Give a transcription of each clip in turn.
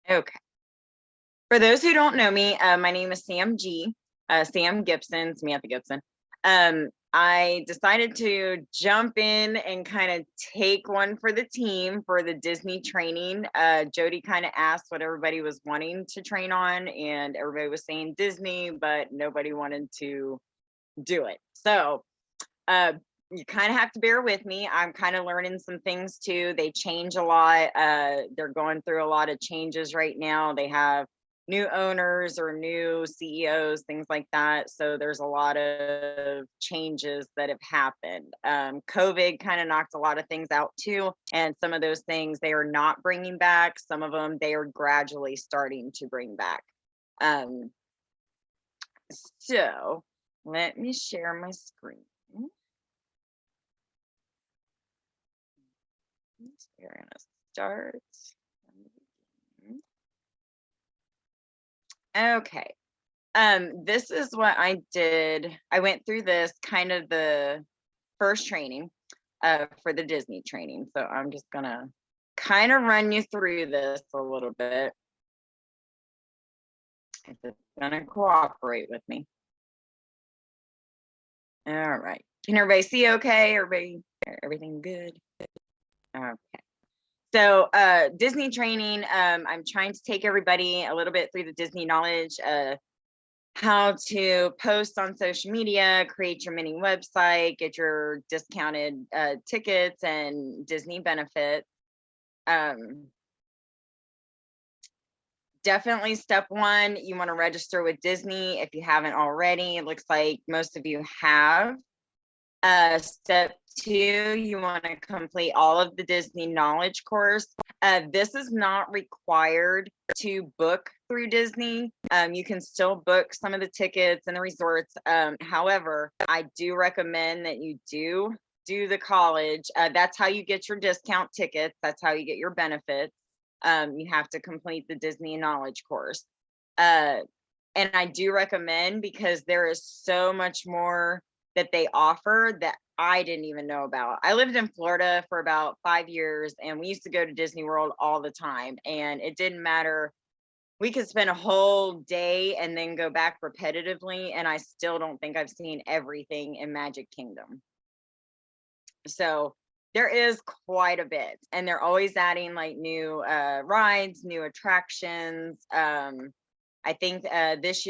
Okay. For those who don't know me, my name is Sam G. Sam Gibson, Samantha Gibson. I decided to jump in and kind of take one for the team for the Disney training. Jody kind of asked what everybody was wanting to train on, and everybody was saying Disney, but nobody wanted to do it. So uh, you kind of have to bear with me. I'm kind of learning some things too. They change a lot. They're going through a lot of changes right now. They have new owners or new CEOs, things like that. So there's a lot of changes that have happened. COVID kind of knocked a lot of things out too. And some of those things they are not bringing back. Some of them they are gradually starting to bring back. Um, so let me share my screen. We're gonna start. Okay. This is what I did. I went through this kind of the first training for the Disney training. So I'm just gonna kind of run you through this a little bit. If it's gonna cooperate with me. All right. Can everybody see okay? Everything good? Okay. So Disney training, I'm trying to take everybody a little bit through the Disney knowledge, how to post on social media, create your mini website, get your discounted tickets and Disney benefits. Definitely step one, you want to register with Disney if you haven't already. It looks like most of you have. Step two, you want to complete all of the Disney knowledge course. This is not required to book through Disney. You can still book some of the tickets and the resorts. However, I do recommend that you do the college. That's how you get your discount tickets. That's how you get your benefits. You have to complete the Disney knowledge course. And I do recommend because there is so much more that they offer that I didn't even know about. I lived in Florida for about 5 years and we used to go to Disney World all the time and it didn't matter. We could spend a whole day and then go back repetitively and I still don't think I've seen everything in Magic Kingdom. So there is quite a bit and they're always adding like new rides, new attractions. I think this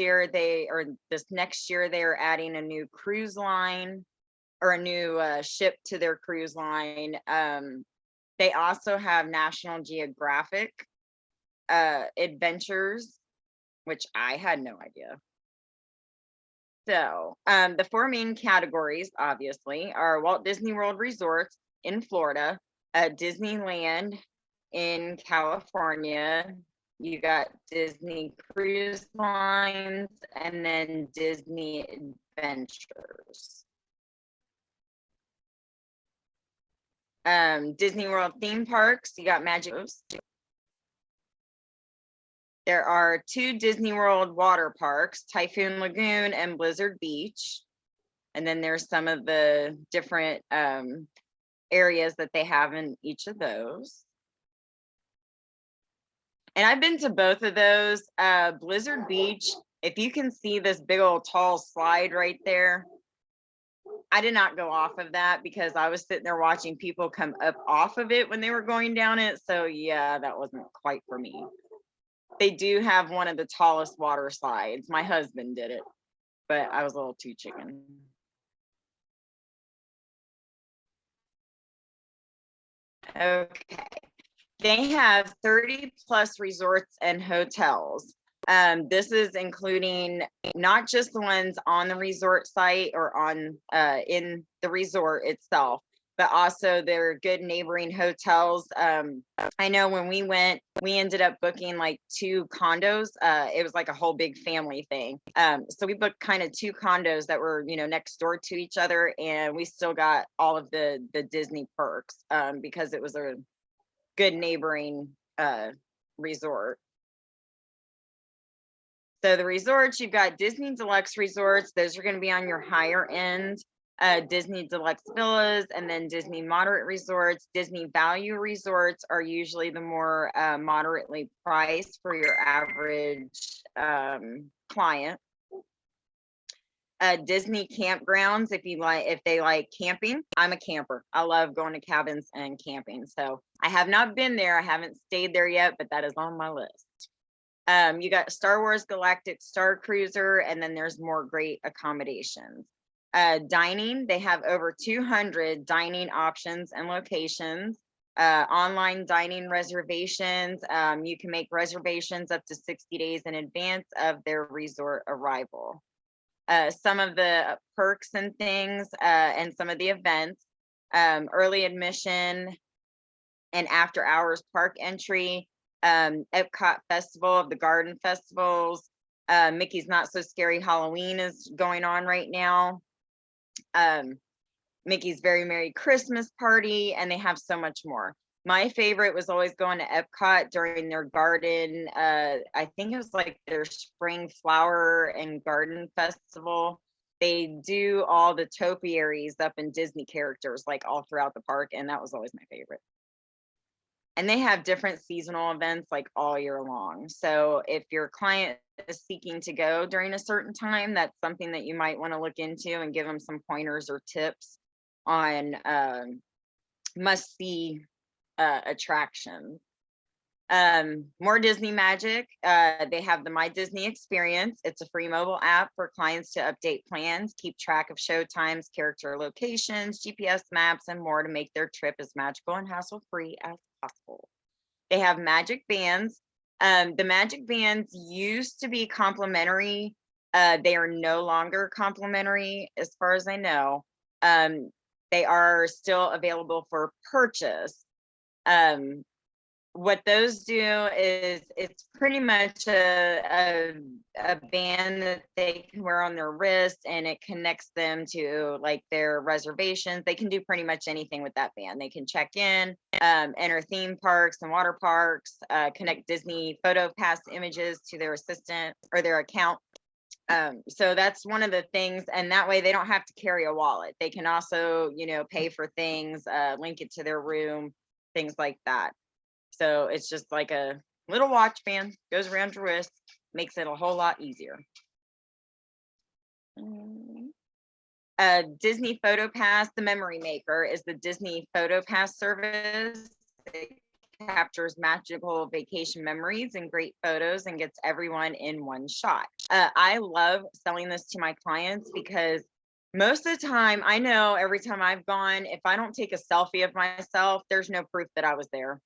next year they are adding a new cruise line or a new ship to their cruise line. They also have National Geographic adventures, which I had no idea. So the four main categories, obviously, are Walt Disney World Resorts in Florida, Disneyland in California, you got Disney Cruise Lines, and then Disney Adventures. Disney World theme parks, you got Magic. There are 2 Disney World water parks, Typhoon Lagoon and Blizzard Beach. And then there's some of the different areas that they have in each of those. And I've been to both of those. Blizzard Beach, if you can see this big old tall slide right there, I did not go off of that because I was sitting there watching people come up off of it when they were going down it. So yeah, that wasn't quite for me. They do have one of the tallest water slides. My husband did it, but I was a little too chicken. Okay. They have 30 plus resorts and hotels. This is including not just the ones on the resort site or on in the resort itself, but also their good neighboring hotels. I know when we went, we ended up booking like 2 condos. It was like a whole big family thing. So we booked kind of 2 condos that were, next door to each other, and we still got all of the Disney perks because it was a good neighboring resort. So the resorts, you've got Disney Deluxe resorts. Those are going to be on your higher end. Disney Deluxe Villas, and then Disney Moderate Resorts. Disney Value Resorts are usually the more moderately priced for your average client. Disney campgrounds, if they like camping. I'm a camper. I love going to cabins and camping. So I have not been there. I haven't stayed there yet, but that is on my list. You got Star Wars Galactic Star Cruiser, and then there's more great accommodations. Dining, they have over 200 dining options and locations. Online dining reservations, you can make reservations up to 60 days in advance of their resort arrival. Some of the perks and things, and some of the events, early admission and after hours park entry, Epcot Festival of the Garden Festivals, Mickey's Not So Scary Halloween is going on right now, Mickey's Very Merry Christmas Party, and they have so much more. My favorite was always going to Epcot during their garden. I think it was like their spring flower and garden festival. They do all the topiaries up in Disney characters like all throughout the park, and that was always my favorite. And they have different seasonal events like all year long. So if your client is seeking to go during a certain time, that's something that you might want to look into and give them some pointers or tips on must-see attractions. More Disney magic. They have the My Disney Experience. It's a free mobile app for clients to update plans, keep track of show times, character locations, GPS maps, and more to make their trip as magical and hassle-free as possible. They have magic bands. The magic bands used to be complimentary. They are no longer complimentary as far as I know. They are still available for purchase. What those do is it's pretty much a band that they can wear on their wrist, and it connects them to like their reservations. They can do pretty much anything with that band. They can check in, enter theme parks and water parks, connect Disney Photo Pass images to their assistant or their account. So that's one of the things, and that way they don't have to carry a wallet. They can also, pay for things, link it to their room, things like that. So it's just like a little watch band, goes around your wrist, makes it a whole lot easier. Disney Photo Pass, the Memory Maker, is the Disney Photo Pass service. It captures magical vacation memories and great photos and gets everyone in one shot. I love selling this to my clients because most of the time, I know every time I've gone, if I don't take a selfie of myself, there's no proof that I was there.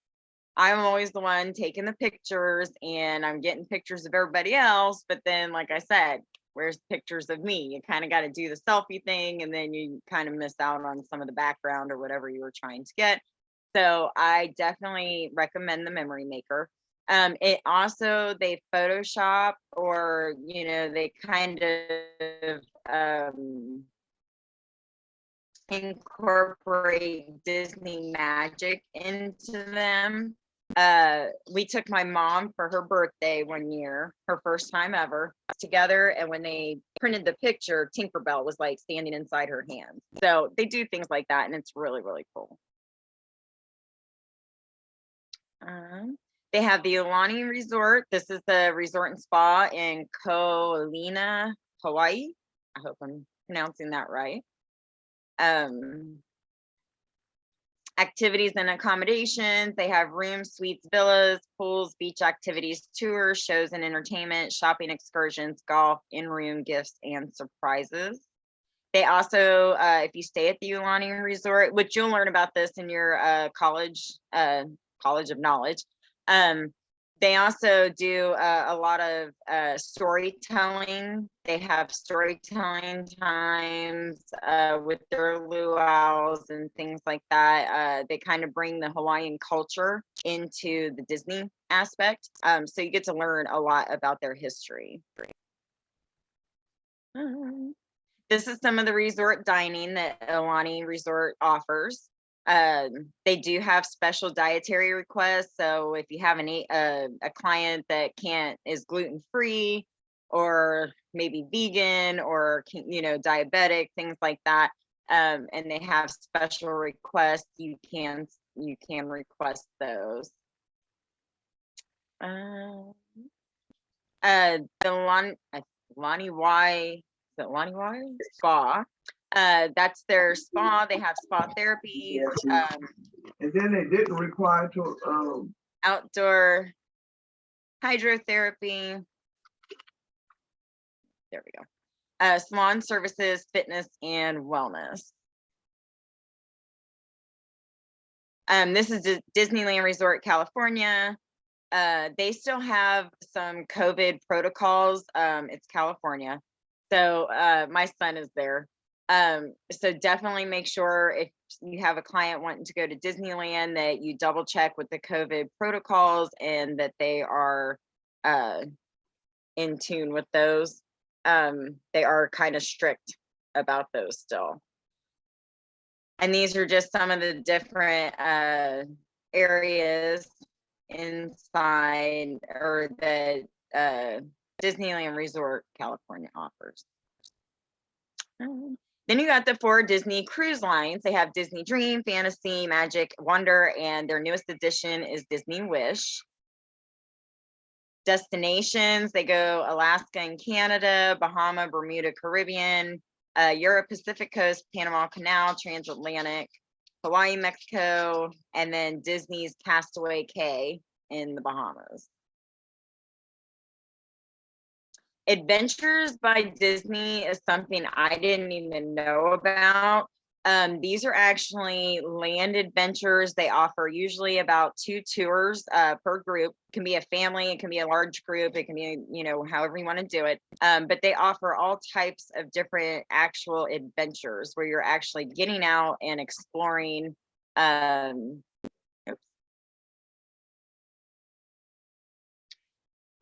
I'm always the one taking the pictures, and I'm getting pictures of everybody else. But then, like I said, where's pictures of me? You kind of got to do the selfie thing, and then you kind of miss out on some of the background or whatever you were trying to get. So I definitely recommend the Memory Maker. It also, they Photoshop, or, they kind of incorporate Disney magic into them. We took my mom for her birthday one year, her first time ever, together, and when they printed the picture, Tinkerbell was like standing inside her hand. So they do things like that, and it's really, really cool. They have the Aulani Resort. This is the resort and spa in Ko Olina, Hawaii. I hope I'm pronouncing that right. Activities and accommodations. They have rooms, suites, villas, pools, beach activities, tours, shows and entertainment, shopping excursions, golf, in-room gifts, and surprises. They also, if you stay at the Aulani Resort, which you'll learn about this in your college of knowledge, they also do a lot of storytelling. They have storytelling times with their luau's and things like that. They kind of bring the Hawaiian culture into the Disney aspect. So you get to learn a lot about their history. This is some of the resort dining that Aulani Resort offers. They do have special dietary requests. So if you have a client that is gluten-free, or maybe vegan, or diabetic, things like that, and they have special requests. You can request those. The Lonnie Y, is it Lonnie Y Spa? That's their spa. They have spa therapies. And then they didn't require to outdoor hydrotherapy. There we go. Salon services, fitness, and wellness. This is Disneyland Resort, California. They still have some COVID protocols. It's California. So my son is there. So definitely make sure if you have a client wanting to go to Disneyland that you double check with the COVID protocols and that they are in tune with those. They are kind of strict about those still. And these are just some of the different areas inside or that Disneyland Resort California offers. Then you got the 4 Disney cruise lines. They have Disney Dream, Fantasy, Magic, Wonder, and their newest addition is Disney Wish. Destinations, they go Alaska and Canada, Bahama, Bermuda, Caribbean, Europe, Pacific Coast, Panama Canal, Transatlantic, Hawaii, Mexico, and then Disney's Castaway Cay in the Bahamas. Adventures by Disney is something I didn't even know about. These are actually land adventures. They offer usually about 2 tours per group. It can be a family, it can be a large group, it can be, you know, however you want to do it. But they offer all types of different actual adventures where you're actually getting out and exploring.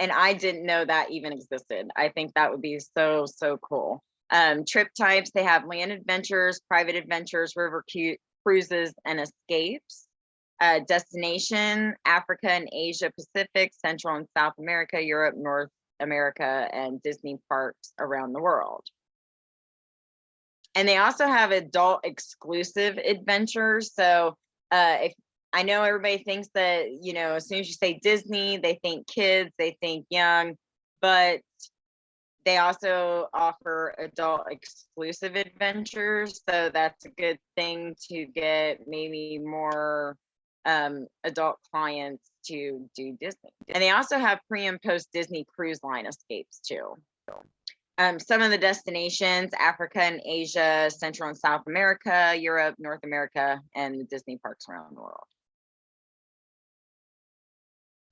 And I didn't know that even existed. I think that would be so, so cool. Trip types, they have land adventures, private adventures, river cruises, and escapes. Destination, Africa and Asia Pacific, Central and South America, Europe, North America, and Disney parks around the world. And they also have adult exclusive adventures. So if I know everybody thinks that, you know, as soon as you say Disney, they think kids, they think young, but they also offer adult exclusive adventures. So that's a good thing to get maybe more adult clients to do Disney. And they also have pre and post Disney cruise line escapes too. Some of the destinations, Africa and Asia, Central and South America, Europe, North America, and the Disney parks around the world.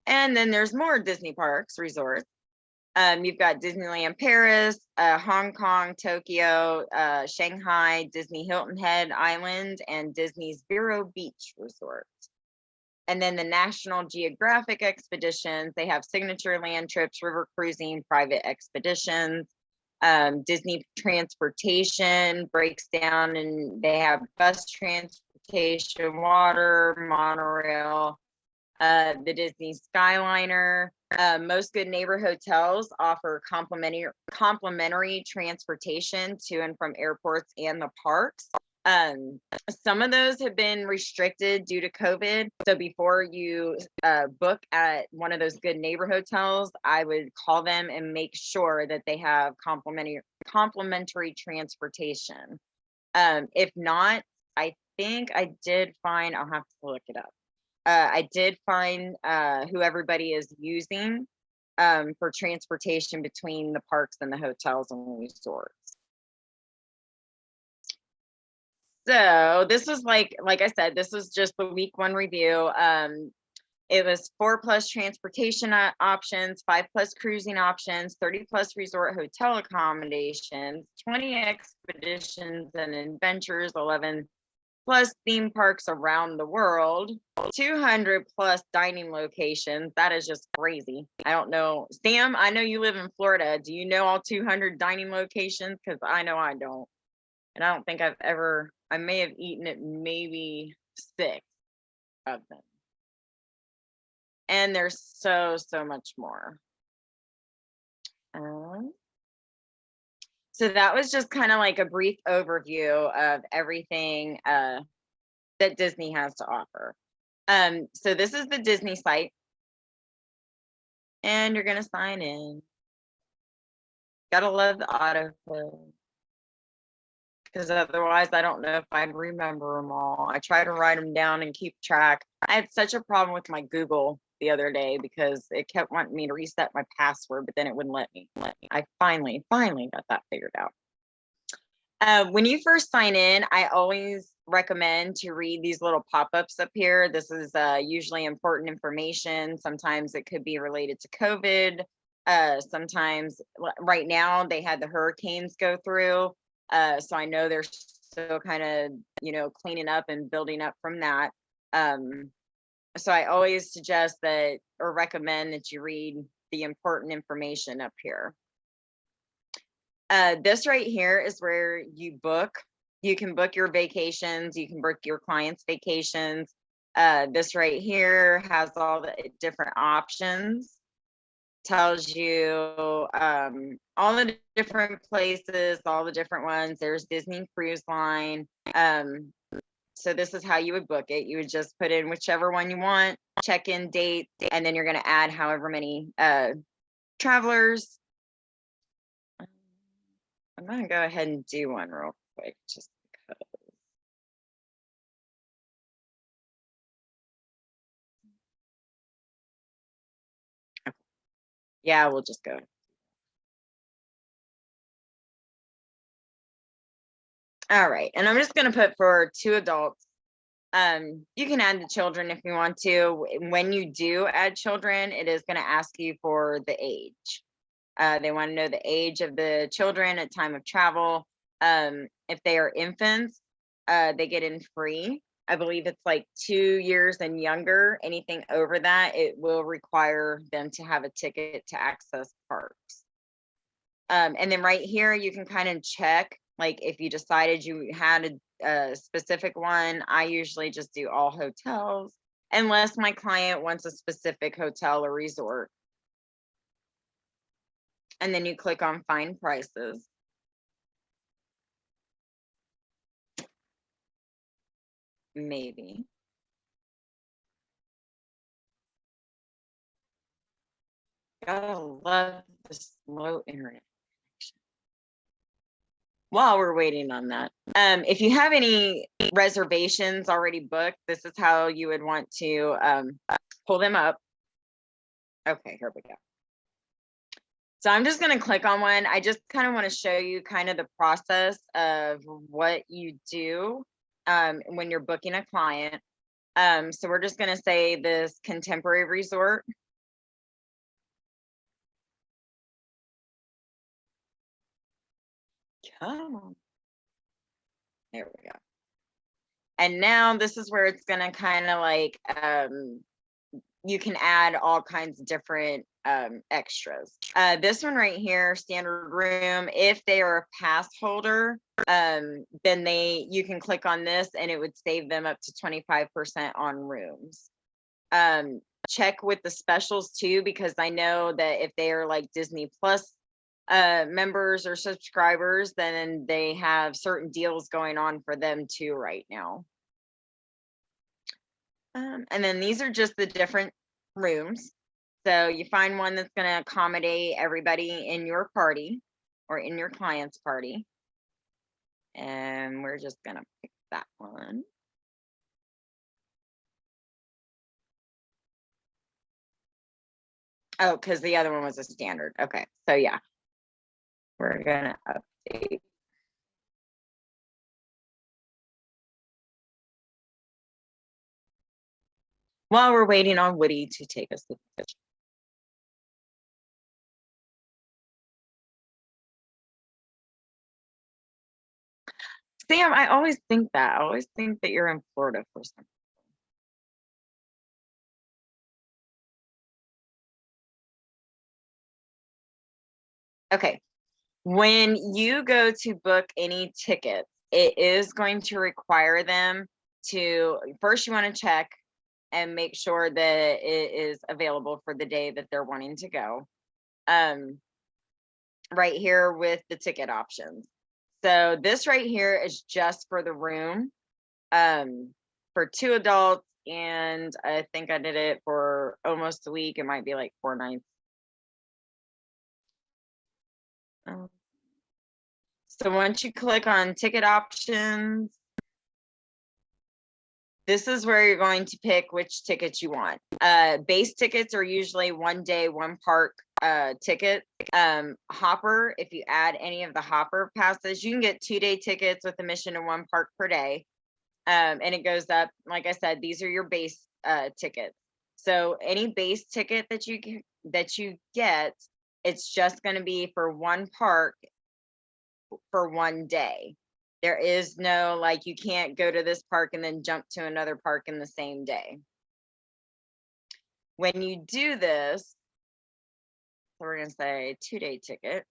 And then there's more Disney parks, resorts. You've got Disneyland Paris, Hong Kong, Tokyo, Shanghai, Disney Hilton Head Island, and Disney's Vero Beach Resort. And then the National Geographic expeditions, they have signature land trips, river cruising, private expeditions. Disney transportation breaks down and they have bus transportation, water, monorail, the Disney Skyliner. Most Good Neighbor hotels offer complimentary transportation to and from airports and the parks. Some of those have been restricted due to COVID. So before you book at one of those Good Neighbor hotels, I would call them and make sure that they have complimentary transportation. If not, I think I did find, I'll have to look it up. I did find who everybody is using for transportation between the parks and the hotels and resorts. So this was like I said, this was just the week 1 review. It was 4+ transportation options, 5+ cruising options, 30+ resort hotel accommodations, 20 expeditions and adventures, 11+ theme parks around the world, 200+ dining locations. That is just crazy. I don't know. Sam, I know you live in Florida. Do you know all 200 dining locations? Because I know I don't. And I don't think I may have eaten at maybe 6 of them. And there's so much more. So that was just kind of like a brief overview of everything that Disney has to offer. So this is the Disney site, and you're gonna sign in. Gotta love the autofill, because otherwise I don't know if I'd remember them all. I try to write them down and keep track. I had such a problem with my Google the other day because it kept wanting me to reset my password, but then it wouldn't let me. I finally got that figured out. When you first sign in, I always recommend to read these little pop-ups up here. This is usually important information. Sometimes it could be related to COVID. Sometimes right now they had the hurricanes go through. So I know they're still kind of, cleaning up and building up from that. So I always suggest that or recommend that you read the important information up here. This right here is where you book. You can book your vacations. You can book your clients' vacations. This right here has all the different options. Tells you all the different places, all the different ones. There's Disney Cruise Line. So this is how you would book it. You would just put in whichever one you want, check-in date, and then you're going to add however many travelers. I'm going to go ahead and do one real quick just because. Okay. Yeah, we'll just go. All right. And I'm just going to put for 2 adults. You can add the children if you want to. When you do add children, it is going to ask you for the age. They want to know the age of the children at time of travel. If they are infants, they get in free. I believe it's like 2 years and younger. Anything over that, it will require them to have a ticket to access parks. And then right here, you can kind of check, like if you decided you had a specific one. I usually just do all hotels, unless my client wants a specific hotel or resort. And then you click on find prices. Maybe. Gotta love the slow internet connection. While we're waiting on that, if you have any reservations already booked, this is how you would want to pull them up. Okay, here we go. So I'm just going to click on one. I just kind of want to show you kind of the process of what you do when you're booking a client. So we're just going to say this contemporary resort. Come on. There we go. And now this is where it's going to kind of like, you can add all kinds of different extras. This one right here, standard room, if they are a pass holder, then you can click on this and it would save them up to 25% on rooms. Check with the specials too, because I know that if they are like Disney Plus members or subscribers, then they have certain deals going on for them too right now. And then these are just the different rooms. So you find one that's going to accommodate everybody in your party or in your client's party. And we're just going to pick that one. Oh, because the other one was a standard. Okay, so yeah, we're going to update. While we're waiting on Woody to take us to the picture. Sam, I always think that. I always think that you're in Florida for some reason. Okay, when you go to book any tickets, it is going to require them to, first you want to check and make sure that it is available for the day that they're wanting to go. right here with the ticket options. So this right here is just for the room, for 2 adults, and I think I did it for almost a week. It might be like 4 nights. So once you click on ticket options, this is where you're going to pick which tickets you want. Base tickets are usually 1 day, 1 park ticket. Hopper, if you add any of the Hopper passes, you can get 2-day tickets with admission to 1 park per day. And it goes up, like I said, these are your base tickets. So any base ticket that you get, it's just going to be for 1 park for 1 day. There is no, like, you can't go to this park and then jump to another park in the same day. When you do this, so we're going to say 2-day ticket.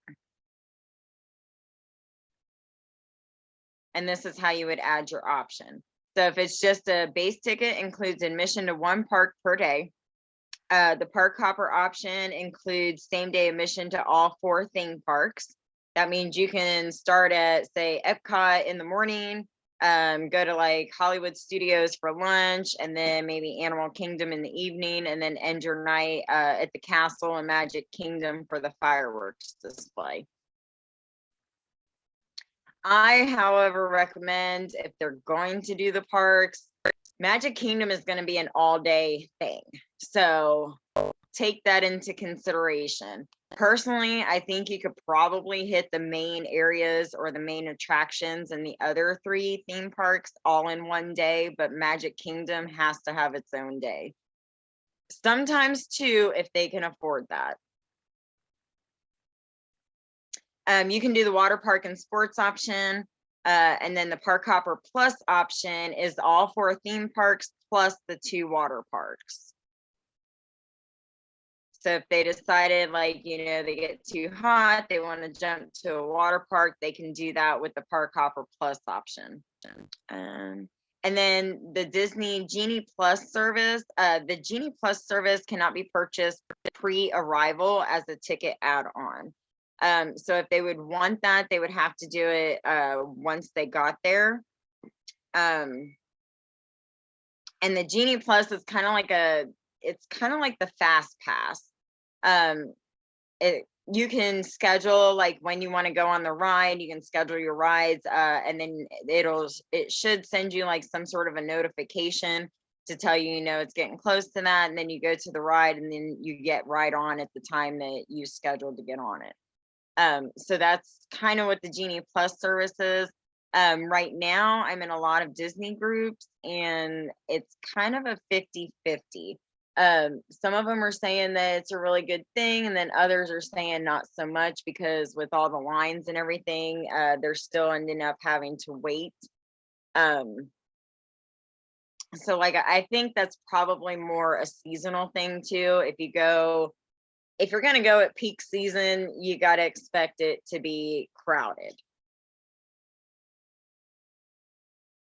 And this is how you would add your option. So if it's just a base ticket, includes admission to 1 park per day. The park hopper option includes same-day admission to all 4 theme parks. That means you can start at, say, Epcot in the morning, go to like Hollywood Studios for lunch, and then maybe Animal Kingdom in the evening, and then end your night at the castle and Magic Kingdom for the fireworks display. I, however, recommend, if they're going to do the parks, Magic Kingdom is going to be an all-day thing. So take that into consideration. Personally, I think you could probably hit the main areas or the main attractions in the other 3 theme parks all in 1 day, but Magic Kingdom has to have its own day. Sometimes 2, if they can afford that. You can do the water park and sports option. And then the Park Hopper Plus option is all 4 theme parks plus the 2 water parks. So if they decided, like, you know, they get too hot, they want to jump to a water park, they can do that with the Park Hopper Plus option. And then the Disney Genie Plus service, the Genie Plus service cannot be purchased pre-arrival as a ticket add-on. So if they would want that, they would have to do it once they got there. And the Genie Plus is kind of like the Fast Pass. You can schedule like when you want to go on the ride, you can schedule your rides, and then it should send you like some sort of a notification to tell you, you know, it's getting close to that, and then you go to the ride and then you get right on at the time that you scheduled to get on it. So that's kind of what the Genie Plus service is. Right now I'm in a lot of Disney groups and it's kind of a 50-50. Some of them are saying that it's a really good thing, and then others are saying not so much, because with all the lines and everything, they're still ending up having to wait. So like, I think that's probably more a seasonal thing too. If you're going to go at peak season, you got to expect it to be crowded.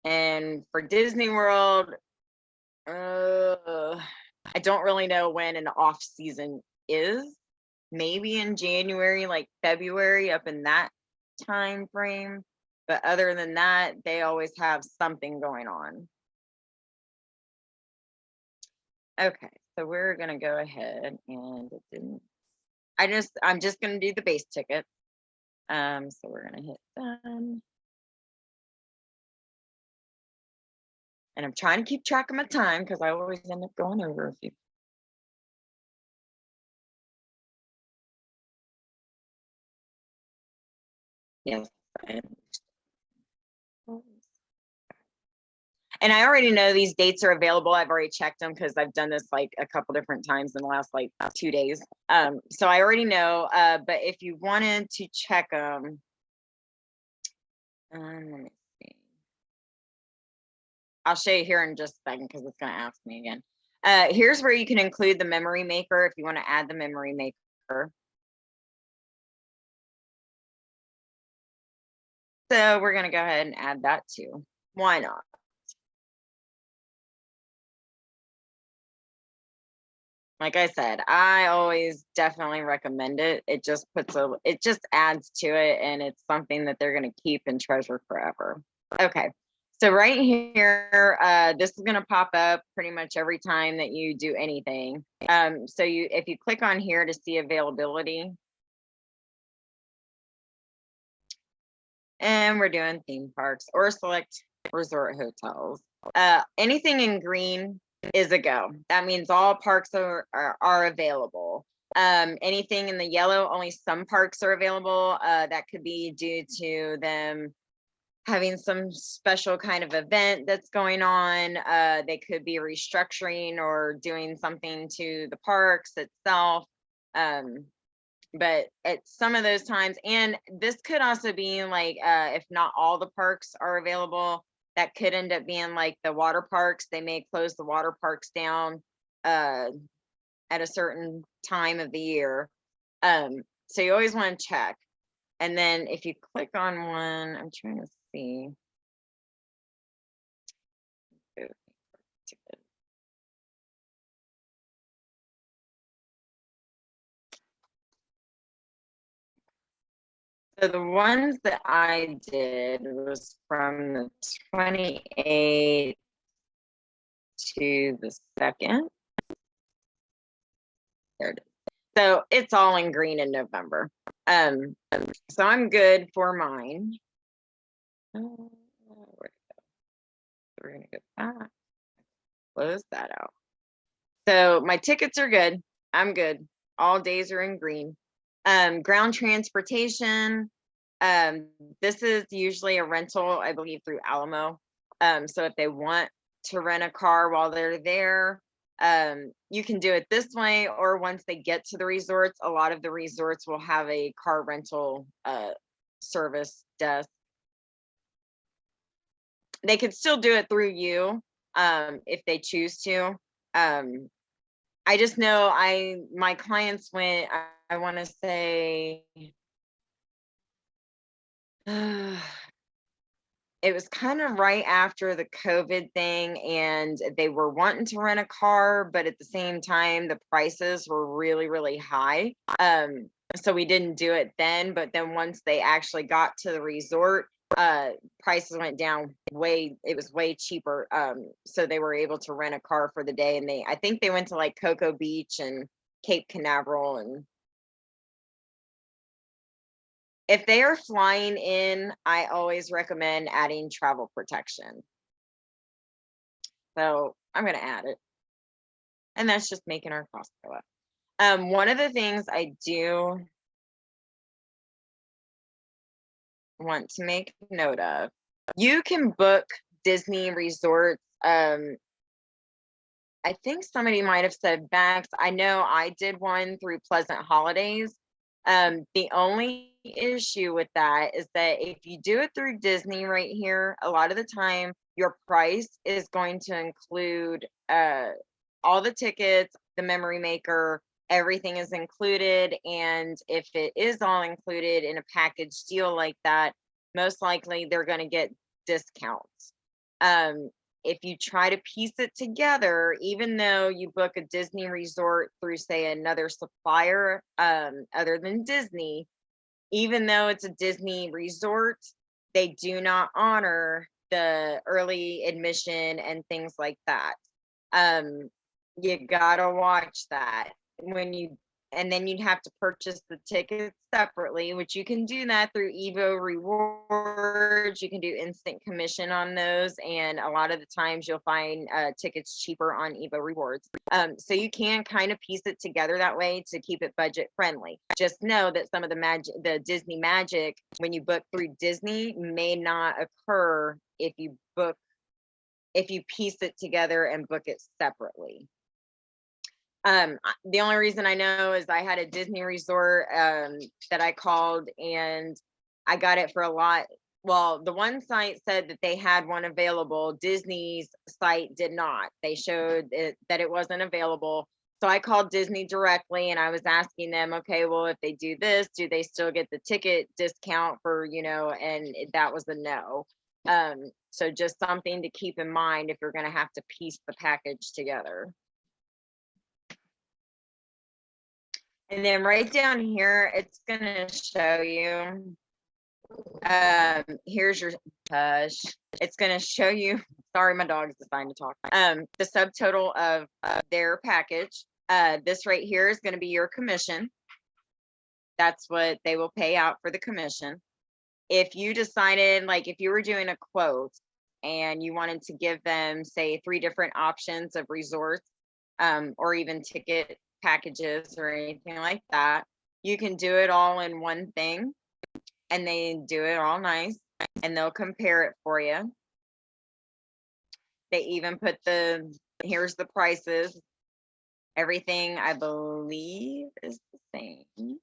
And for Disney World, I don't really know when an off season is. Maybe in January, like February, up in that time frame. But other than that, they always have something going on. Okay, so we're gonna go ahead, and it didn't. I'm just gonna do the base ticket. So we're gonna hit done. And I'm trying to keep track of my time because I always end up going over a few. Yes. And I already know these dates are available. I've already checked them because I've done this like a couple different times in the last like 2 days. So I already know, but if you wanted to check them, let me see. I'll show you here in just a second because it's going to ask me again. Here's where you can include the memory maker if you want to add the memory maker. So we're going to go ahead and add that too. Why not? Like I said, I always definitely recommend it. It just it just adds to it, and it's something that they're going to keep and treasure forever. Okay. So right here, this is going to pop up pretty much every time that you do anything. So if you click on here to see availability, and we're doing theme parks or select resort hotels. Anything in green is a go. That means all parks are available. Anything in the yellow, only some parks are available. That could be due to them having some special kind of event that's going on. They could be restructuring or doing something to the parks itself. But at some of those times, and this could also be like, if not all the parks are available, that could end up being like the water parks. They may close the water parks down at a certain time of the year. So you always want to check. And then if you click on one, I'm trying to see. So the ones that I did was from the 28th to the 2nd. There it is. So it's all in green in November. So I'm good for mine. Where'd it go? We're gonna go back, close that out. So my tickets are good. I'm good. All days are in green. Ground transportation. This is usually a rental, I believe, through Alamo. So if they want to rent a car while they're there, you can do it this way, or once they get to the resorts, a lot of the resorts will have a car rental service desk. They could still do it through you if they choose to. I just know my clients went, I want to say it was kind of right after the COVID thing, and they were wanting to rent a car, but at the same time, the prices were really, really high. So we didn't do it then, but then once they actually got to the resort, prices went down it was way cheaper. So they were able to rent a car for the day, and I think they went to like Cocoa Beach and Cape Canaveral. And if they are flying in, I always recommend adding travel protection. So I'm going to add it. And that's just making our costs go up. One of the things I do want to make note of, you can book Disney resorts. I think somebody might have said Max. I know I did one through Pleasant Holidays. The only issue with that is that if you do it through Disney right here, a lot of the time your price is going to include all the tickets, the memory maker, everything is included. And if it is all included in a package deal like that, most likely they're going to get discounts. If you try to piece it together, even though you book a Disney resort through, say, another supplier other than Disney, even though it's a Disney resort, they do not honor the early admission and things like that. You gotta watch that and then you'd have to purchase the tickets separately, which you can do that through Evo Rewards. You can do instant commission on those, and a lot of the times you'll find tickets cheaper on Evo Rewards. So you can kind of piece it together that way to keep it budget friendly. Just know that some of the Disney magic when you book through Disney may not occur if you piece it together and book it separately. The only reason I know is I had a Disney resort that I called, and I got it for a lot. Well, the one site said that they had one available. Disney's site did not. They showed that it wasn't available. So I called Disney directly and I was asking them, okay, well, if they do this, do they still get the ticket discount for, and that was a no. So just something to keep in mind if you're going to have to piece the package together. And then right down here, it's gonna show you, here's your hush. It's gonna show you, sorry, my dog's deciding to talk. The subtotal of their package. This right here is gonna be your commission. That's what they will pay out for the commission. If you decided, like if you were doing a quote and you wanted to give them, say, 3 different options of resorts, or even ticket packages or anything like that, you can do it all in one thing, and they do it all nice, and they'll compare it for you. They even put here's the prices. Everything, I believe, is the same.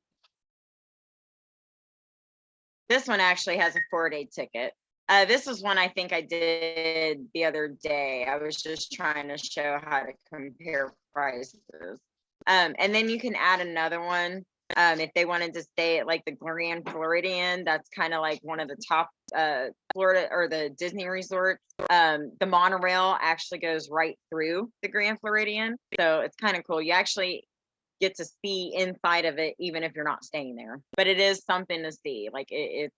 This one actually has a 4-day ticket. This was one I think I did the other day. I was just trying to show how to compare prices. And then you can add another one if they wanted to stay at like the Grand Floridian. That's kind of like one of the top Florida or the Disney resorts. The monorail actually goes right through the Grand Floridian, so it's kind of cool. You actually get to see inside of it even if you're not staying there, but it is something to see. Like it's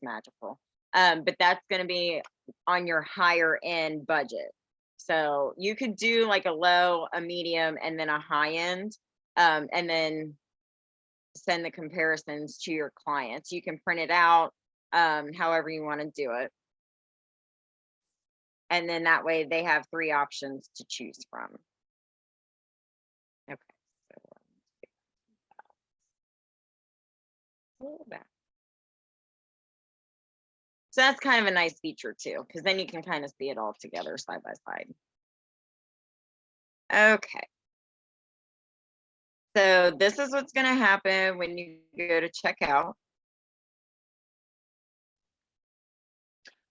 magical. But that's going to be on your higher end budget, so you could do like a low, a medium, and then a high end, and then send the comparisons to your clients. You can print it out however you want to do it, and then that way they have 3 options to choose from. Okay. So that's kind of a nice feature too, because then you can kind of see it all together side by side. Okay. So this is what's going to happen when you go to checkout.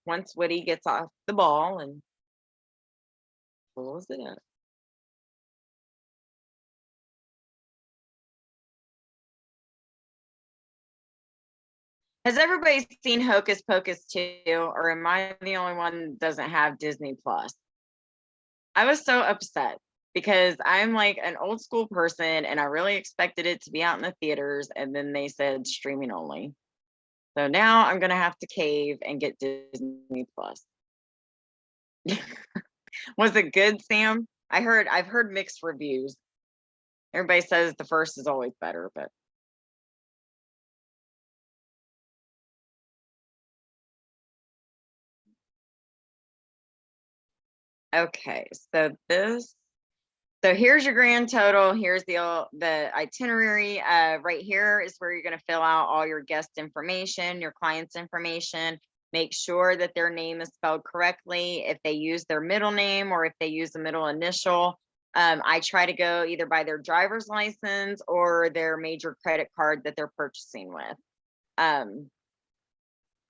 Once Woody gets off the ball and pulls it up. Has everybody seen Hocus Pocus 2, or am I the only one that doesn't have Disney Plus? I was so upset because I'm like an old school person and I really expected it to be out in the theaters, and then they said streaming only. So now I'm gonna have to cave and get Disney Plus. Was it good, Sam? I've heard mixed reviews. Everybody says the first is always better, but okay, so here's your grand total. Here's the itinerary. Right here is where you're going to fill out all your guest information, your client's information. Make sure that their name is spelled correctly. If they use their middle name or if they use the middle initial, I try to go either by their driver's license or their major credit card that they're purchasing with.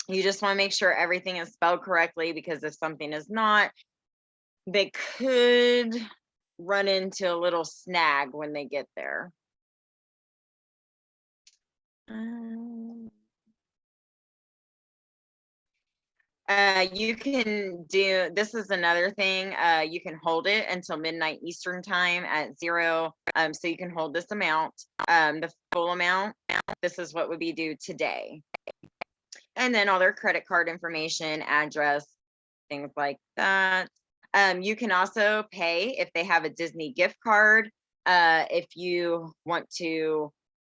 You just want to make sure everything is spelled correctly, because if something is not, they could run into a little snag when they get there. You can do, this is another thing, you can hold it until midnight Eastern time at 0. So you can hold this amount, the full amount. This is what would be due today. And then all their credit card information, address, things like that. You can also pay if they have a Disney gift card. If you want to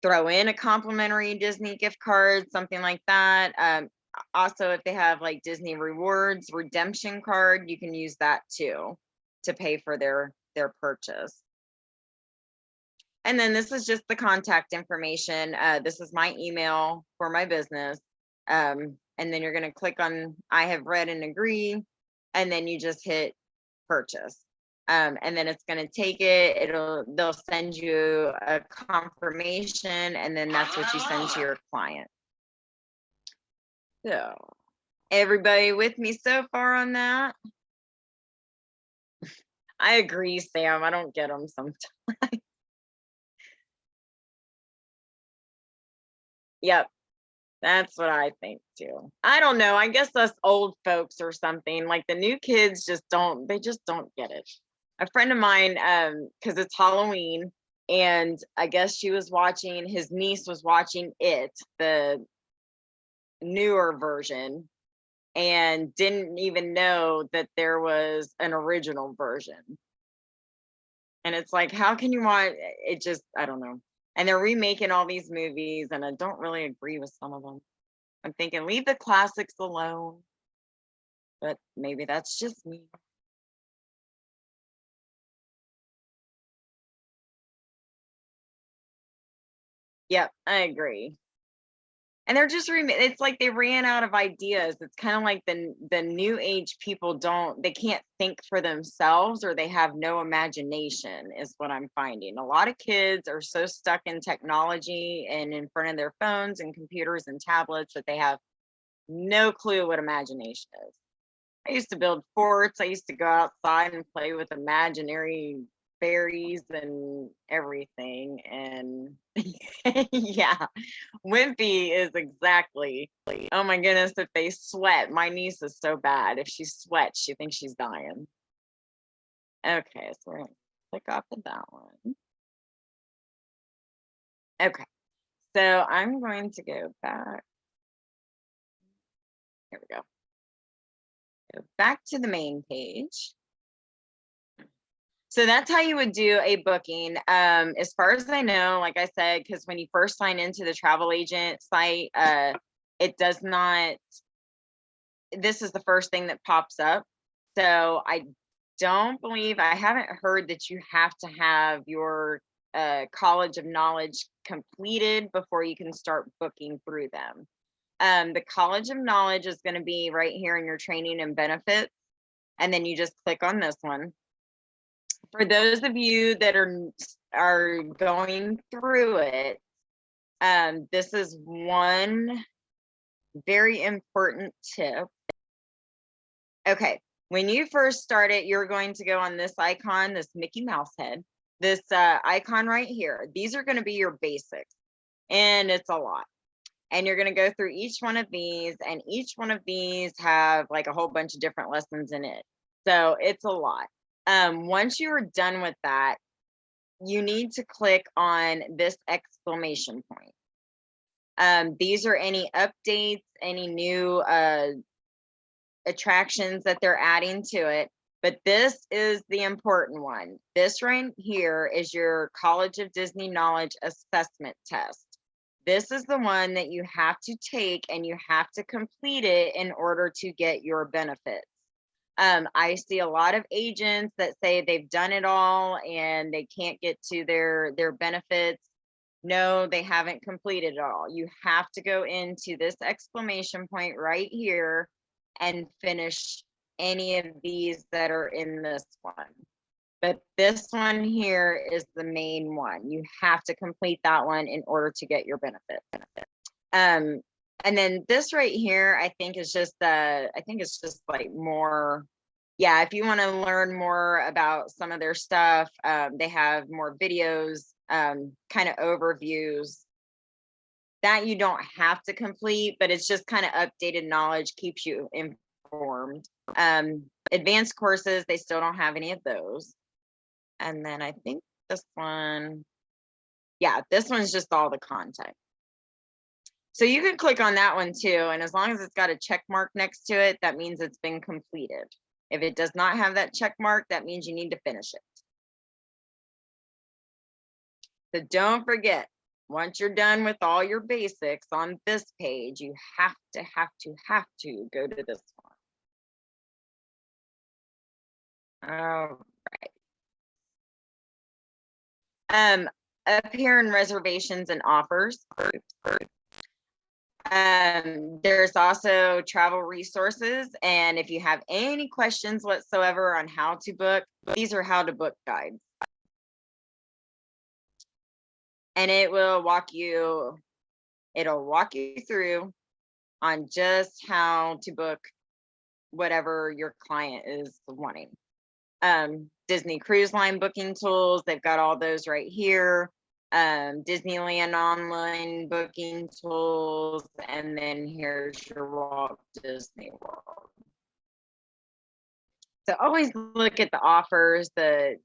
throw in a complimentary Disney gift card, something like that. Also, if they have like Disney rewards redemption card, you can use that too to pay for their purchase. And then this is just the contact information. This is my email for my business. And then you're going to click on I have read and agree, and then you just hit purchase. And then it's going to take it, they'll send you a confirmation, and then that's what you send to your client. So everybody with me so far on that? I agree, Sam. I don't get them sometimes. Yep. That's what I think too. I don't know. I guess us old folks or something, like the new kids just don't get it. A friend of mine, because it's Halloween, And I guess she was watching, his niece was watching it, the newer version, and didn't even know that there was an original version. And it's like, how can you want it? Just, I don't know. And they're remaking all these movies, and I don't really agree with some of them. I'm thinking, leave the classics alone. But maybe that's just me. Yep, I agree. And they're just it's like they ran out of ideas. It's kind of like the new age people they can't think for themselves, or they have no imagination, is what I'm finding. A lot of kids are so stuck in technology and in front of their phones and computers and tablets that they have no clue what imagination is. I used to build forts. I used to go outside and play with imaginary fairies and everything. And yeah, Wimpy is exactly, oh my goodness, if they sweat. My niece is so bad. If she sweats, she thinks she's dying. Okay, so we're going to click off of that one. Okay, so I'm going to go back. Here we go. Go back to the main page. So that's how you would do a booking. As far as I know, like I said, because when you first sign into the travel agent site, it does not, this is the first thing that pops up. So I don't believe, I haven't heard that you have to have your College of Knowledge completed before you can start booking through them. The College of Knowledge is going to be right here in your training and benefits. And then you just click on this one. For those of you that are going through it, this is one very important tip. Okay, when you first start it, you're going to go on this icon, this Mickey Mouse head, this icon right here. These are going to be your basics, and it's a lot. And you're going to go through each one of these, and each one of these have like a whole bunch of different lessons in it. So it's a lot. Once you are done with that, you need to click on this exclamation point. These are any updates, any new attractions that they're adding to it. But this is the important one. This right here is your College of Disney Knowledge Assessment Test. This is the one that you have to take, and you have to complete it in order to get your benefits. I see a lot of agents that say they've done it all and they can't get to their benefits. No, they haven't completed it all. You have to go into this exclamation point right here and finish any of these that are in this one. But this one here is the main one. You have to complete that one in order to get your benefit. And then this right here, I think is just like more, yeah, if you want to learn more about some of their stuff, they have more videos, kind of overviews that you don't have to complete, but it's just kind of updated knowledge, keeps you informed. Advanced courses, they still don't have any of those. And then I think this one, yeah, this one's just all the content. So you can click on that one too, and as long as it's got a check mark next to it, that means it's been completed. If it does not have that check mark, that means you need to finish it. So don't forget, once you're done with all your basics on this page, you have to go to this one. All right. Up here in reservations and offers, there's also travel resources. And if you have any questions whatsoever on how to book, these are how to book guides. And it'll walk you through on just how to book whatever your client is wanting. Disney Cruise Line booking tools, they've got all those right here. Disneyland online booking tools, and then here's your Walt Disney World. So always look at the offers,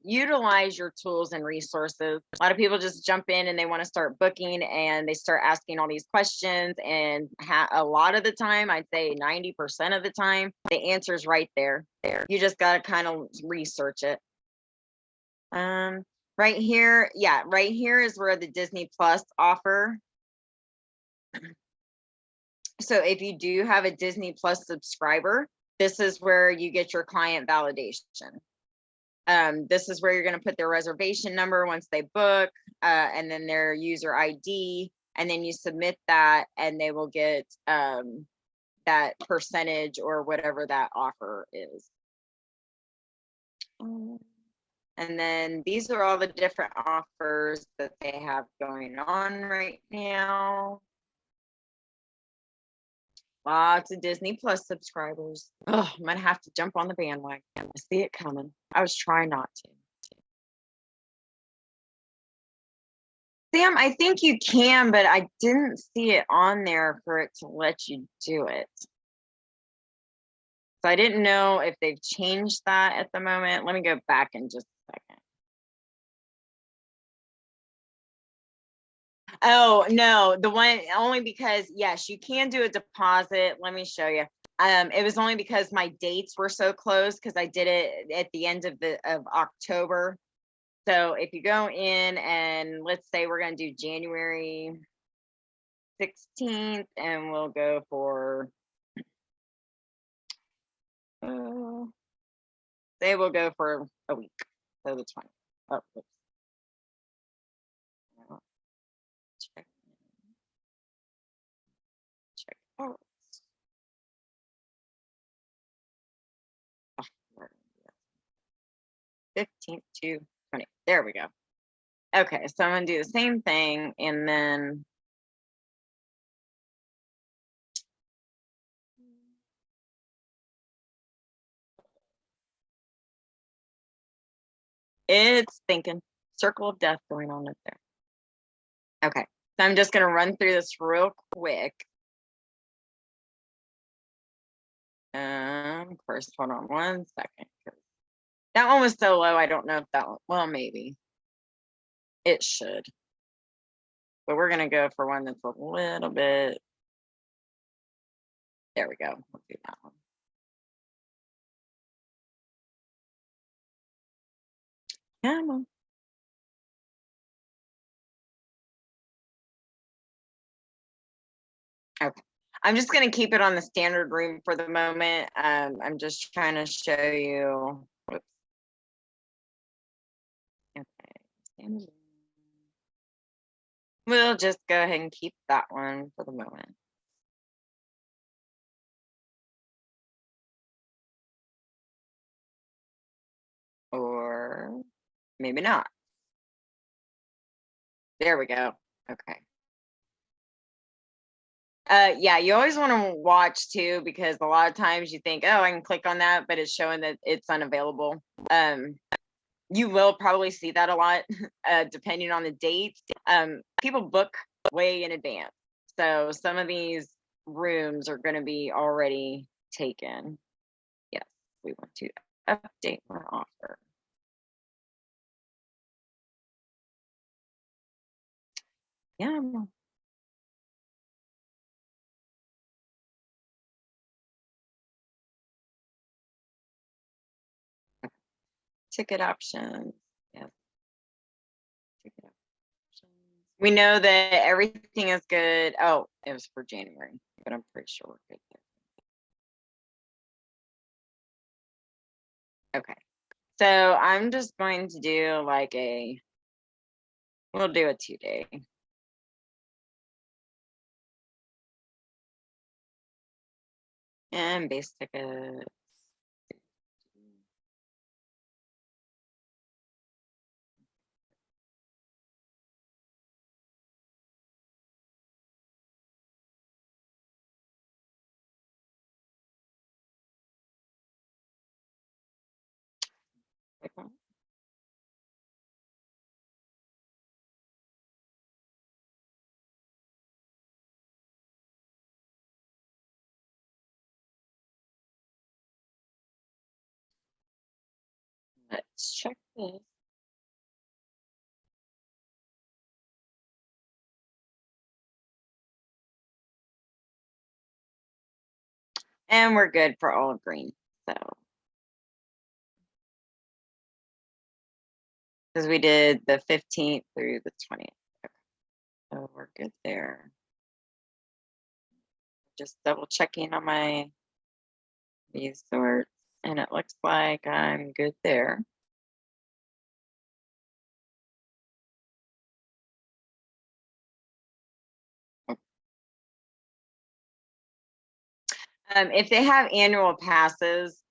utilize your tools and resources. A lot of people just jump in and they want to start booking and they start asking all these questions. And a lot of the time, I'd say 90% of the time, the answer is right there. You just got to kind of research it. Right here, yeah, right here is where the Disney Plus offer. So if you do have a Disney Plus subscriber, this is where you get your client validation. This is where you're going to put their reservation number once they book, and then their user ID, and then you submit that, and they will get that percentage or whatever that offer is. And then these are all the different offers that they have going on right now. Lots of Disney Plus subscribers. Oh, I'm gonna have to jump on the bandwagon. I see it coming. I was trying not to. Sam, I think you can, but I didn't see it on there for it to let you do it. So I didn't know if they've changed that at the moment. Let me go back in just a second. Oh, no, the one only because, yes, you can do a deposit. Let me show you. It was only because my dates were so close because I did it at the end of October. So if you go in and let's say we're going to do January 16th and we'll go for, they will go for a week. So the 20th. Oh, oops. Check out. 15th to 20th. There we go. Okay, so I'm gonna do the same thing and then it's thinking circle of death going on up there. Okay, so I'm just gonna run through this real quick. First, hold on 1 second. That one was so low, I don't know if that one, well, maybe. It should. But we're gonna go for one that's a little bit. There we go. We'll do that one. Come on. Okay. I'm just going to keep it on the standard room for the moment. I'm just trying to show you. Whoops. Okay. We'll just go ahead and keep that one for the moment. Or maybe not. There we go. Okay. Yeah, you always want to watch too, because a lot of times you think, oh, I can click on that, but it's showing that it's unavailable. You will probably see that a lot, depending on the date. People book way in advance. So some of these rooms are going to be already taken. Yes, we want to update our offer. Yeah. Ticket options. Yes. Ticket options. We know that everything is good. Oh, it was for January, but I'm pretty sure we're good there. Okay. So I'm just going to do like we'll do a 2-day. And base ticket. Okay. let's check this. And we're good for all green, so. Because we did the 15th through the 20th. Okay. So we're good there. Just double checking on my these sorts, and it looks like I'm good there. If they have annual passes,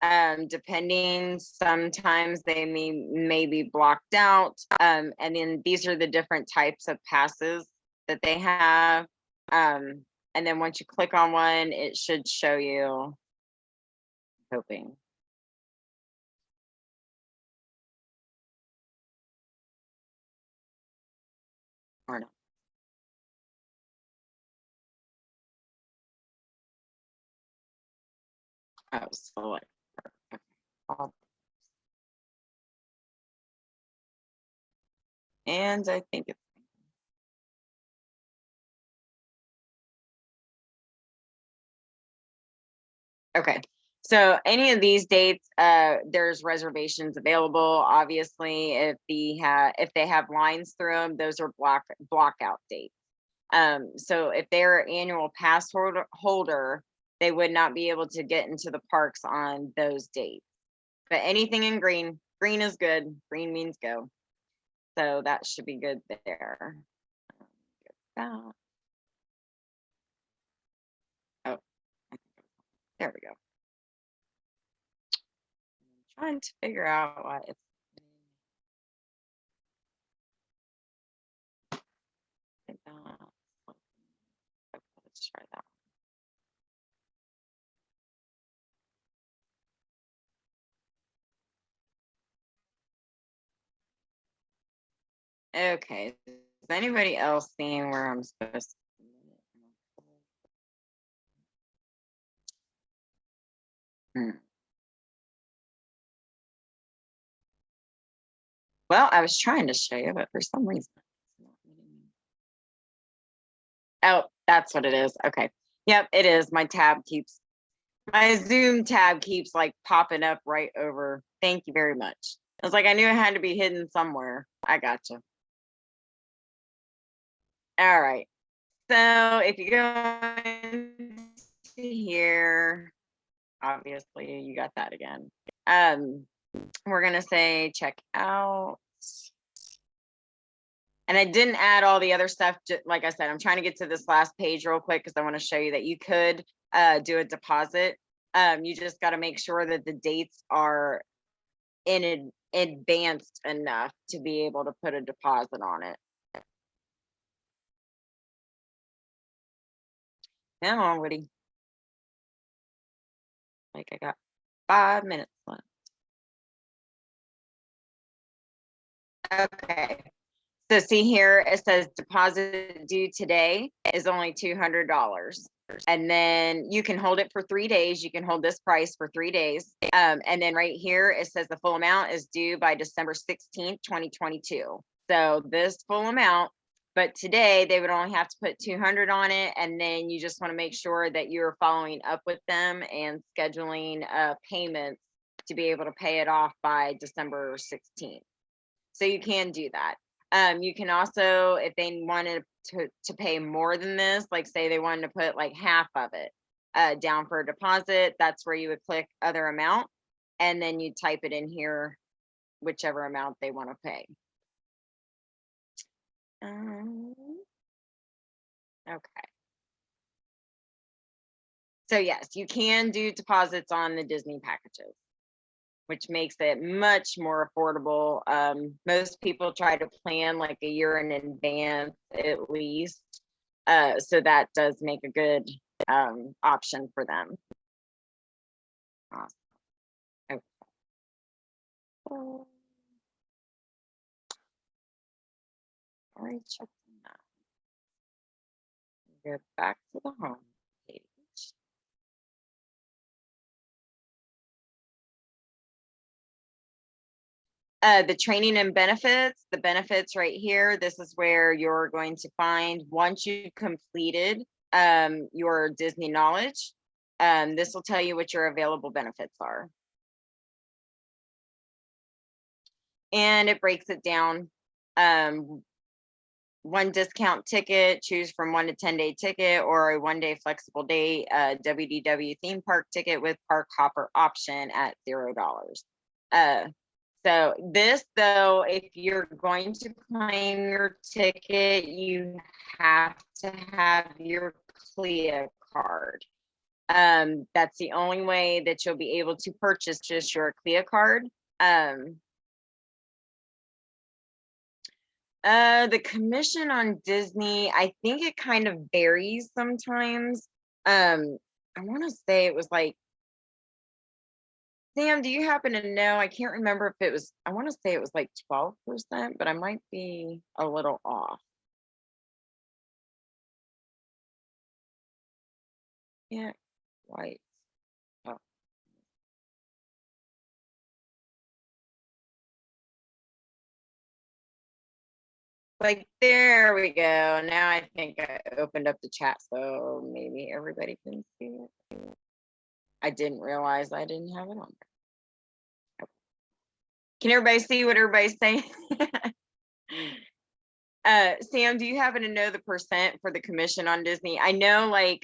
depending, sometimes they may be blocked out. And then these are the different types of passes that they have. And then once you click on one, it should show you. Hoping. Or not. Oh, select. Okay. And I think it's okay. So any of these dates, there's reservations available. Obviously, if they have lines through them, those are blockout dates. So if they're annual pass holder, they would not be able to get into the parks on those dates. But anything in green is good. Green means go. So that should be good there. Oh, there we go. I'm trying to figure out why it's. Let's try that. Okay, is anybody else seeing where I'm supposed to? Well, I was trying to show you, but for some reason. Oh, that's what it is. Okay. Yep, it is. My Zoom tab keeps like popping up right over. Thank you very much. I was like, I knew it had to be hidden somewhere. I gotcha. All right. So if you go into here, obviously you got that again. We're gonna say check out. And I didn't add all the other stuff. Like I said, I'm trying to get to this last page real quick because I want to show you that you could do a deposit. You just got to make sure that the dates are in advanced enough to be able to put a deposit on it. Come on, Woody. Like I got 5 minutes left. Okay. So see here, it says deposit due today is only $200. And then you can hold it for 3 days. You can hold this price for 3 days. And then right here, it says the full amount is due by December 16th, 2022. So this full amount, but today they would only have to put 200 on it. And then you just want to make sure that you're following up with them and scheduling payments to be able to pay it off by December 16th. So you can do that. You can also, if they wanted to pay more than this, like say they wanted to put like half of it down for a deposit, that's where you would click other amount, and then you type it in here, whichever amount they want to pay. Okay. So yes, you can do deposits on the Disney packages, which makes it much more affordable. Most people try to plan like a year in advance at least. So that does make a good option for them. Awesome. Okay. All right, check that out. Go back to the home page. The training and benefits, the benefits right here, this is where you're going to find once you completed your Disney knowledge, this will tell you what your available benefits are. And it breaks it down. One discount ticket, choose from 1 to 10 day ticket, or a 1 day flexible day WDW theme park ticket with park hopper option at $0. So this, though, if you're going to claim your ticket, you have to have your CLIA card. That's the only way that you'll be able to purchase just your CLIA card. The commission on Disney, I think it kind of varies sometimes. I want to say it was like, Sam, do you happen to know? I can't remember if it was, I want to say it was like 12%, but I might be a little off. Yeah, right. Oh. Like, there we go. Now I think I opened up the chat, so maybe everybody can see it. I didn't realize I didn't have it on there. Can everybody see what everybody's saying? Sam, do you happen to know the percent for the commission on Disney? I know, like,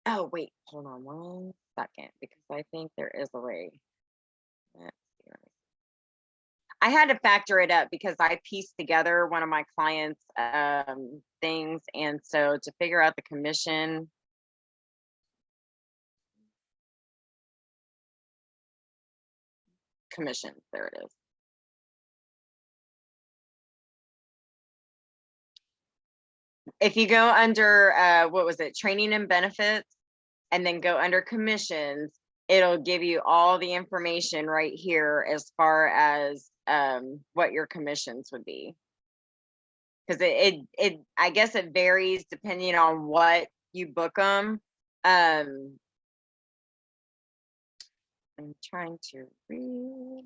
oh wait, hold on 1 second, because I think there is a way. Let's see. I had to factor it up because I pieced together one of my clients' things, and so to figure out the commission. There it is. If you go under what was it, training and benefits, and then go under commissions, it'll give you all the information right here as far as what your commissions would be. Because it I guess it varies depending on what you book them. I'm trying to read.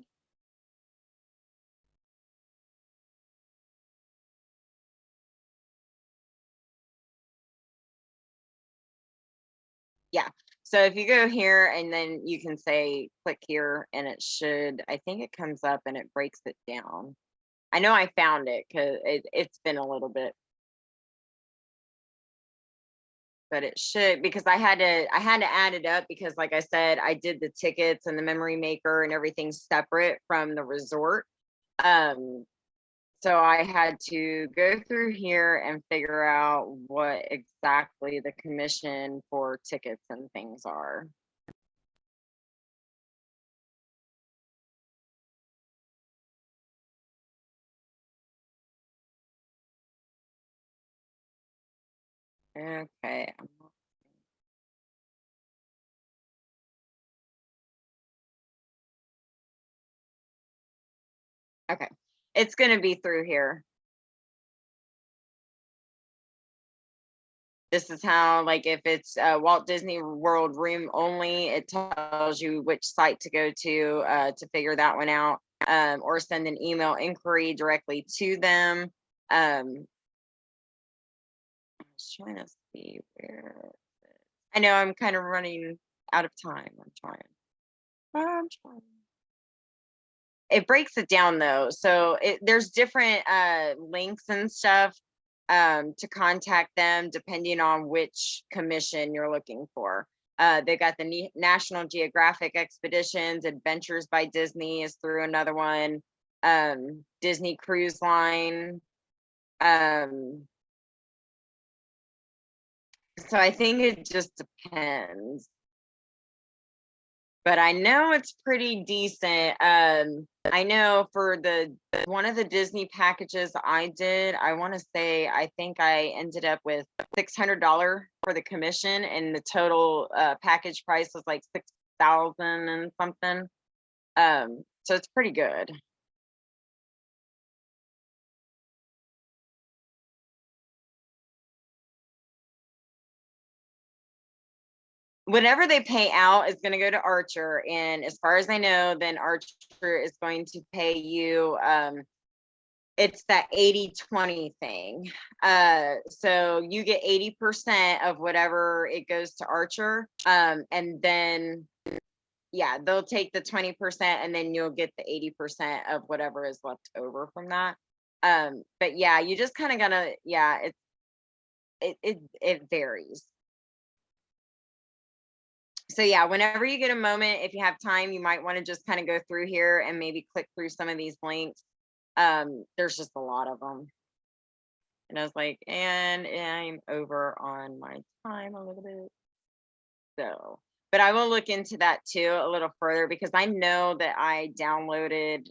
Yeah. So if you go here and then you can say click here, and it should, I think it comes up and it breaks it down. I know I found it because it's been a little bit, but it should, because I had to add it up because, like I said, I did the tickets and the memory maker and everything separate from the resort. So I had to go through here and figure out what exactly the commission for tickets and things are. Okay. Okay. It's going to be through here. This is how, like, if it's Walt Disney World room only, it tells you which site to go to figure that one out, or send an email inquiry directly to them. I was trying to see where. I know I'm kind of running out of time. I'm trying. It breaks it down though, so there's different links and stuff to contact them depending on which commission you're looking for. They got the National Geographic Expeditions. Adventures by Disney is through another one. Disney Cruise Line. So I think it just depends. But I know it's pretty decent. I know for one of the Disney packages I did, I want to say I think I ended up with $600 for the commission, and the total package price was like $6,000 and something. So it's pretty good. whatever they pay out is going to go to Archer. And as far as I know, then Archer is going to pay you, it's that 80-20 thing. So you get 80% of whatever it goes to Archer. And then, yeah, they'll take the 20% and then you'll get the 80% of whatever is left over from that. But yeah, you just kind of gotta, yeah, it varies. So yeah, whenever you get a moment, if you have time, you might want to just kind of go through here and maybe click through some of these links. There's just a lot of them. And I was like, and I'm over on my time a little bit. So, but I will look into that too a little further because I know that I downloaded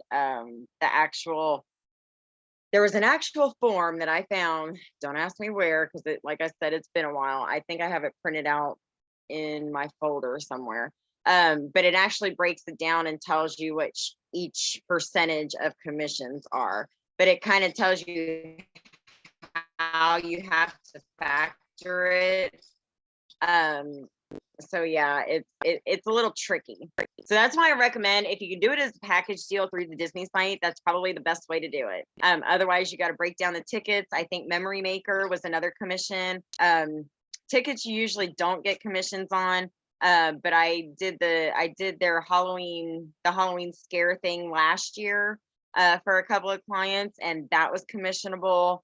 there was an actual form that I found. Don't ask me where, because like I said, it's been a while. I think I have it printed out in my folder somewhere. But it actually breaks it down and tells you what each percentage of commissions are. But it kind of tells you how you have to factor it. So yeah, it's a little tricky. So that's why I recommend, if you can do it as a package deal through the Disney site, that's probably the best way to do it. Otherwise you got to break down the tickets. I think Memory Maker was another commission. Tickets you usually don't get commissions on. But I did their Halloween scare thing last year for a couple of clients, and that was commissionable.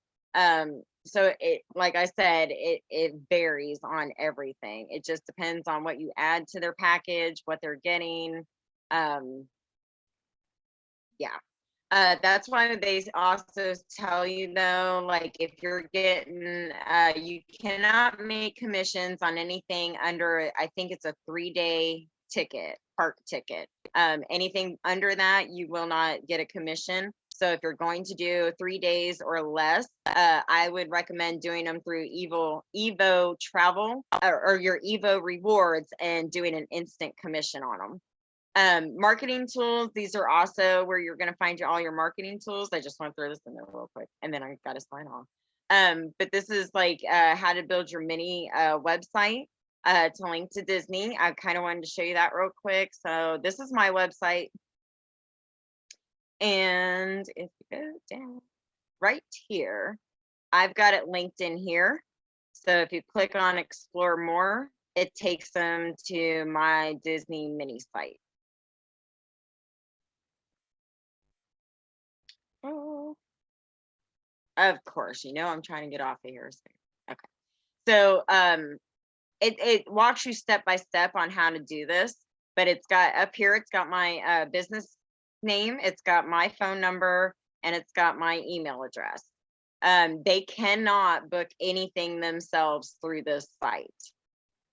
So it, like I said, it varies on everything. It just depends on what you add to their package, what they're getting. Yeah. That's why they also tell you though, like if you're getting, you cannot make commissions on anything under, I think it's a 3-day park ticket. Anything under that, you will not get a commission. So if you're going to do 3 days or less, I would recommend doing them through Evo Travel or your Evo Rewards and doing an instant commission on them. Marketing tools, these are also where you're going to find all your marketing tools. I just want to throw this in there real quick and then I got to sign off. But this is like how to build your mini website to link to Disney. I kind of wanted to show you that real quick. So this is my website. And if you go down right here, I've got it linked in here. So if you click on explore more, it takes them to my Disney mini site. Oh, of course, I'm trying to get off of here. Okay. So it walks you step by step on how to do this, but it's got up here, it's got my business name, it's got my phone number, and it's got my email address. They cannot book anything themselves through this site.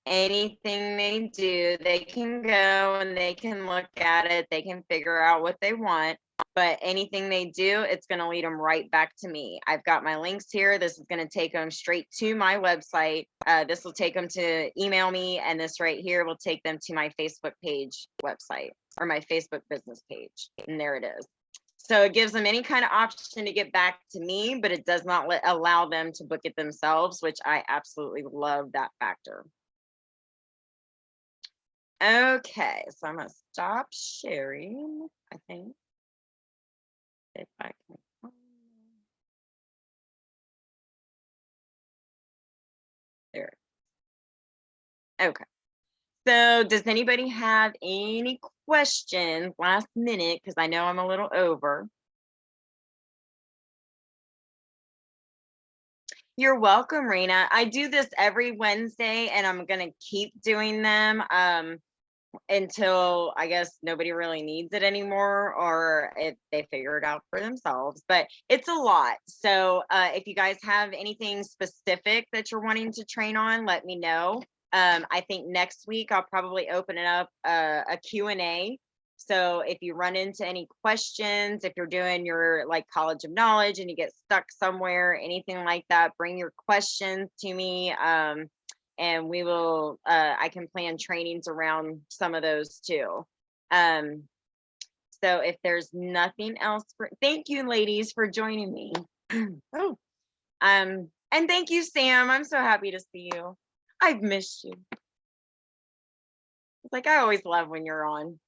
Anything they do, they can go and they can look at it, they can figure out what they want, but anything they do, it's going to lead them right back to me. I've got my links here. This is going to take them straight to my website. This will take them to email me, and this right here will take them to my Facebook page website or my Facebook business page, and there it is. So it gives them any kind of option to get back to me, but it does not allow them to book it themselves, which I absolutely love that factor. Okay, so I'm gonna stop sharing, I think. If I can. There. Okay. So does anybody have any questions last minute? Because I know I'm a little over. You're welcome, Rena. I do this every Wednesday and I'm gonna keep doing them. Until I guess nobody really needs it anymore, or if they figure it out for themselves, but it's a lot. So if you guys have anything specific that you're wanting to train on, let me know. I think next week I'll probably open it up a Q&A. So if you run into any questions, if you're doing your like College of Knowledge and you get stuck somewhere, anything like that, bring your questions to me. And we will I can plan trainings around some of those too. So if there's nothing else, thank you ladies for joining me. Oh, and thank you, Sam. I'm so happy to see you. I've missed you. like, I always love when you're on.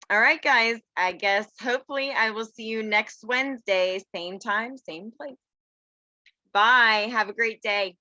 All right, guys. I guess hopefully I will see you next Wednesday, same time, same place. Bye. Have a great day.